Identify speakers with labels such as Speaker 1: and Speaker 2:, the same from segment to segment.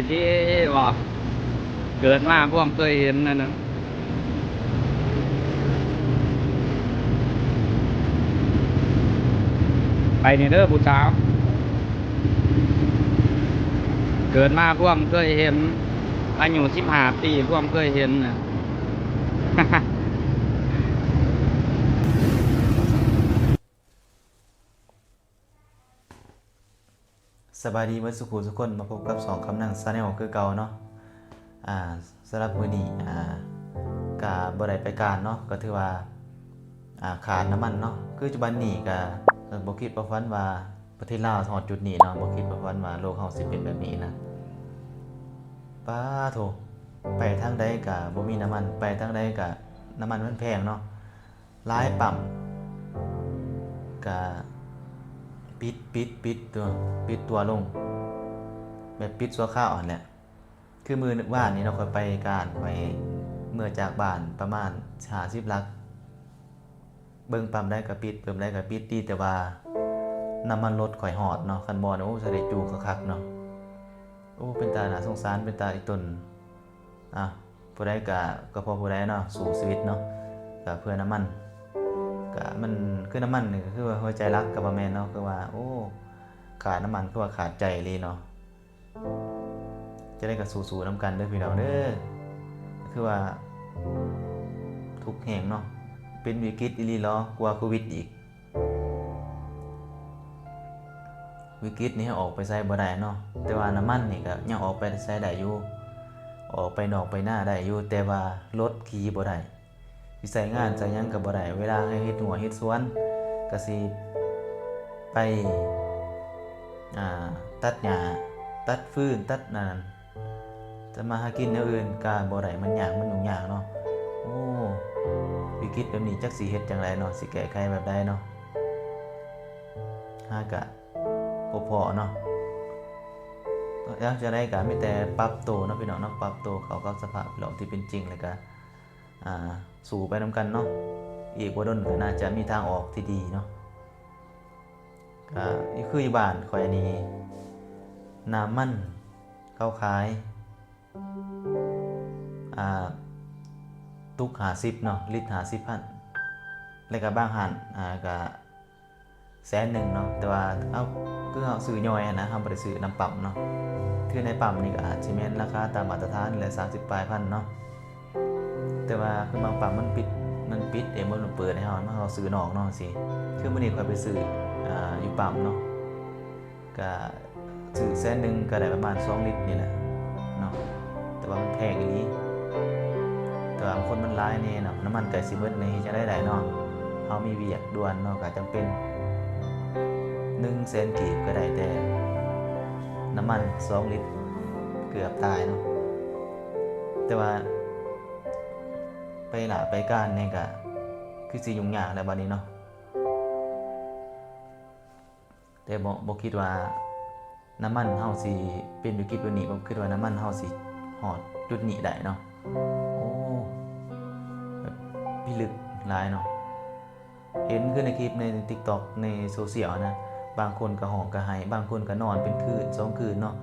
Speaker 1: ที่บอกเกิดมาพวกเคยเห็นนั่นนะไปนี่เด้อผู้สาวเกิดมาพวกเคยเห็นอายุ15 ปีพวกเคยเห็นนะ
Speaker 2: สบายดีเมื่อสุขุทุกคนมาพบกับ2คำนั่งซาแนลคือเก่าเนาะสำหรับมื้อนี้กะบ่ได้ไปการเนาะก็ถือว่าขาดน้ำมันเนาะคือปัจจุบันนี้ก็บ่คิดบ่ฝันว่าประเทศลาวฮอดจุดนี้เนาะบ่คิดบ่ฝันว่าโลกเฮาสิเป็นแบบนี้นะป้าโถไปทางใดก็บ่มีน้ำมันไปทางใดก็น้ำมันมันแพงเนาะหลายปั๊มก็ปิดตัวลงแบบปิดชั่วคราวอ่อนแหละคือมือว่านนี้เราค่อยไปการไปเมื่อจากบ้านประมาณ50 ลักเบิ่งปั๊มได้ก็ปิดเบิ่มได้ก็ปิดดีแต่ว่าน้ำมันรถข่อยหอดเนาะคันบ่โอ้สิได้จูคักๆเนาะโอ้เป็นตาน่าสงสารเป็นตาอีตนผู้ใดก็พอผู้ใดเนาะสู่ชีวิตเนาะก็เพื่อน้ำมันก็มันคือน้ำมันนี่ก็คือว่าหัวใจรักกับบ่แม่นเนาะคือว่าโอ้ขาดน้ำมันคือว่าขาดใจเลยเนาะจะได้กับสู้ๆน้ำกันเด้อพี่น้องเด้อคือว่าทุกแห่งเนาะเป็นวิกฤตอีหลีหรอกว่าโควิดอีกวิกฤตนี้ออกไปใช้บ่ได้เนาะแต่ว่าน้ำมันนี่ก็ยังออกไปใช้ได้อยู่ออกไปนอกไปหน้าได้อยู่แต่ว่ารถขี่บ่ได้สิใช้งานใช้หยังก็บ่ได้เวลาให้เฮ็ดหัวเฮ็ดสวนก็สิไปตัดหญ้าตัดฟืนตัดนั่นจะมาหากินแนวอื่นก็บ่ได้มันยากมันยุ่งยากเนาะโอ้วิกฤตแบบนี้จักสิเฮ็ดจังไดเนาะสิแก้ไขแบบใดเนาะหากะบ่พอเนาะอยากจะได้ก็มีแต่ปรับตัวเนาะพี่น้องเนาะปรับตัวเข้ากับสภาพโลกที่เป็นจริงแล้วก็สู่ไปนำกันเนาะอีกบ่ดนก็น่าจะมีทางออกที่ดีเนาะก็คืออยู่บ้านข่อยอันนี้น้ำมันเขาขายตุก50เนาะลิตร50,000แล้วก็บางหันก็100,000เนาะแต่ว่าคือเฮาซื้อย่อยนะเฮาบ่ได้ซื้อน้ำปั๊มเนาะคือในปั๊มนี่ก็อาจสิแม่นราคาตามมาตรฐานนี่แหละ30ปลายพันเนาะแต่ว่าคือบางปั๊มมันปิดเองมันเปิดให้เฮามาเฮาซื้อนอกเนาะสิคือมื้อนี้ข้อยไปซื้ออยู่ปั๊มเนาะก็ซื้อ100,000ก็ได้ประมาณ2ลิตรนี่แหละเนาะแต่ว่ามันแพงอีหลีแต่ว่าคนมันหลายแน่เนาะน้ำมันก็สิเบิดนี่จะได้เนาะเฮามีเวียกด่วนเนาะก็จำเป็น100,000 กีบก็ได้แต่น้ำมัน2ลิตรเกือบตายเนาะแต่ว่าไปการนี่ก็คือสิยุ่งยากแล้วบัดนี้เนาะแต่บ่คิดว่าน้ำมันเฮาสิเป็นวิกฤตแบบนี้บ่คิดว่าน้ำมันเฮาสิฮอดจุดนี้ได้เนาะโอ้แบบพิลึกหลายเนาะเห็นคือในคลิปใน TikTok ในโซเชียลนะบางคนก็ฮ้องก็ไห้บางคนก็นอนเป็นคืน2คืนเนาะ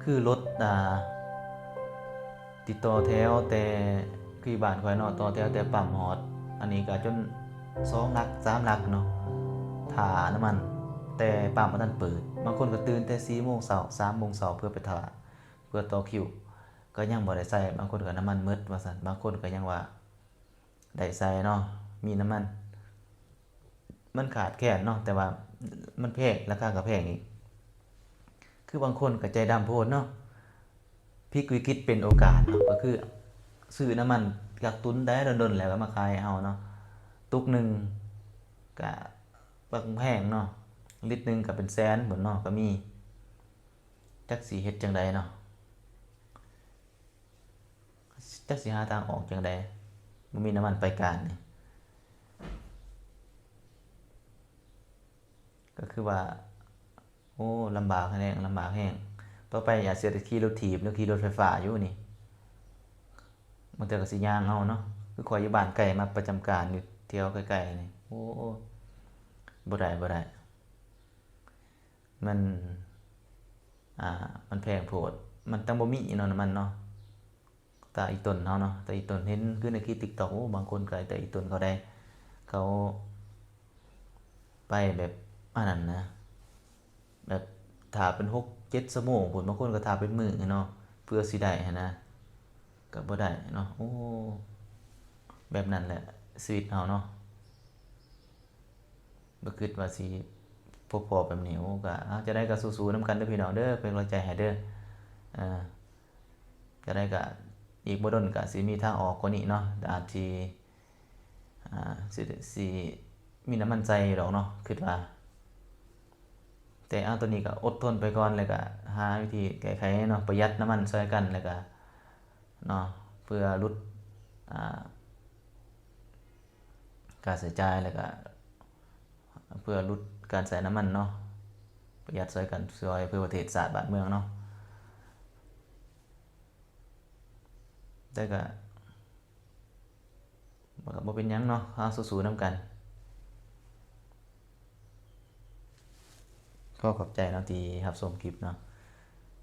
Speaker 2: คือรถติดต่อแถวแต่คือบ้านข่อยเนาะต่อแถวแต่ปั๊มฮอดอันนี้ก็จน2 ลัก3 ลักเนาะท่าน้ำมันแต่ปั๊มบ่ทันเปิดบางคนก็ตื่นแต่4 โมงเช้า3 โมงเช้าเพื่อไปท่าเพื่อต่อคิวก็ยังบ่ได้ใช้บางคนก็น้ำมันหมดว่าซั่นบางคนก็ยังว่าได้ใช้เนาะมีน้ำมันขาดแคลนเนาะแต่ว่ามันแพงราคาก็แพงอีกคือบางคนก็ใจดำโพดเนาะพลิกวิกฤตเป็นโอกาสเนาะก็คือซื้อน้ำมันกักตุนได้ดนๆแล้วก็มาขายเอาเนาะตุกหนึ่งก็บางแพงเนาะลิตรนึงก็เป็น100,000พุ่นเนาะก็มีจักสิเฮ็ดจังไดเนาะจักสิหาทางออกจังไดบ่มีน้ำมันไปการนี่ก็คือว่าโอ้ลำบากแฮงต่อไปอย่าเสียแต่ขี่รถถีบแล้วขี่รถไฟฟ้าอยู่นี่มันแต่ก็สิย่างเอาเนาะคือข่อยอยู่บ้านไกลมาประจำการอยู่แถวใกล้ๆนี่โอ้บ่ได้มันมันแพงโพด มันต้องบ่มีเนาะน้ำมันเนาะตาอีต้นเฮาเนาะตาอีต้นเห็นคือในคลิป TikTok โอ้บางคนก็ตาอีต้นเขาได้เขาไปแบบอันนั้นนะแบบท่าเป็น6-7 ชั่วโมงพุ่นบางคนก็ท่าเป็นมื้อเนาะเพื่อสิได้หันนะก็บ่ได้เนาะโอ้แบบนั้นแหละชีวิตเฮาเนาะบ่คิดว่าสิพบพ้อแบบนี้โอ้ก็จะได้ก็สู้ๆนำกันเด้อพี่น้องเด้อเป็นกำลังใจให้เด้ออ่าจะได้ก็อีกบ่ดนก็สิมีทางออกกว่านี้เนาะอาจสิสิมีน้ำมันใจดอกเนาะคิดว่าแต่ตัวนี้ก็อดทนไปก่อนแล้วก็หาวิธีแก้ไขเนาะประหยัดน้ำมันช่วยกันแล้วก็เนาะเพื่อลดอ่าการใช้จ่ายแล้วก็เพื่อลดการใช้น้ำมันเนาะประหยัดช่วยกันช่วยเพื่อประเทศชาติบ้านเมืองเนาะแต่ก็บ่เป็นหยังเนาะสู้ๆนำกันขอบใจเนาะที่รับชมคลิปเนาะ